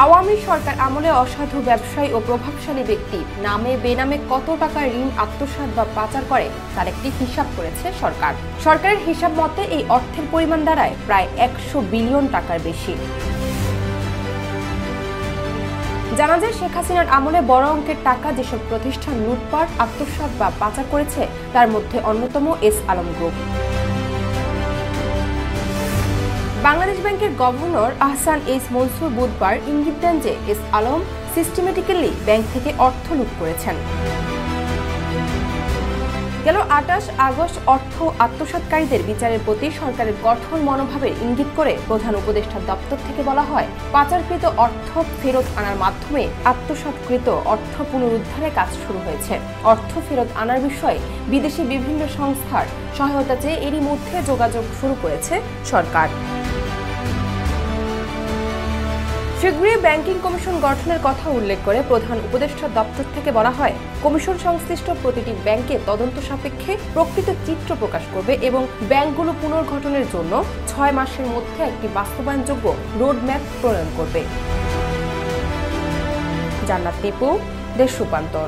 আওয়ামী সরকার আমলে অসাধু ব্যবসায়ী ও প্রভাবশালী ব্যক্তি নামে বেনামে কত টাকা ঋণ আত্মসাৎ বা পাচার করে তার একটি হিসাব করেছে সরকার। সরকারের হিসাব মতে এই অর্থের পরিমাণ দাঁড়ায় প্রায় 100 বিলিয়ন টাকার বেশি। জানা যায়, শেখ হাসিনার আমলে বড় অঙ্কের টাকা যেসব প্রতিষ্ঠান লুটপাট, আত্মসাৎ বা পাচার করেছে তার মধ্যে অন্যতম এস আলম গ্রুপ। বাংলাদেশ ব্যাংকের গভর্নর আহসান এইচ মনসুর বুধবার ইঙ্গিত দেন যে এস আলম সিস্টেমেটিক্যালি ব্যাংক থেকে অর্থ লুট করেছেন। গেল 28 আগস্ট অর্থ আত্মসাৎকারীদের বিচারের প্রতি সরকারের কঠোর মনোভাবের ইঙ্গিত করে প্রধান উপদেষ্টার দপ্তর থেকে বলা হয়, পাচারকৃত অর্থ ফেরত আনার মাধ্যমে আত্মসাৎকৃত অর্থ পুনরুদ্ধারের কাজ শুরু হয়েছে। অর্থ ফেরত আনার বিষয়ে বিদেশি বিভিন্ন সংস্থার সহায়তা চেয়ে এরই মধ্যে যোগাযোগ শুরু করেছে সরকার। শীঘ্রই ব্যাংকিং কমিশন গঠনের কথা উল্লেখ করে প্রধান উপদেষ্টার দপ্তর থেকে বলা হয়, কমিশন সংশ্লিষ্ট প্রতিটি ব্যাংকে তদন্ত সাপেক্ষে প্রকৃত চিত্র প্রকাশ করবে এবং ব্যাংকগুলো পুনর্গঠনের জন্য 6 মাসের মধ্যে একটি বাস্তবায়নযোগ্য রোডম্যাপ প্রণয়ন করবে। জান্নাত টিপু, দেশ রূপান্তর।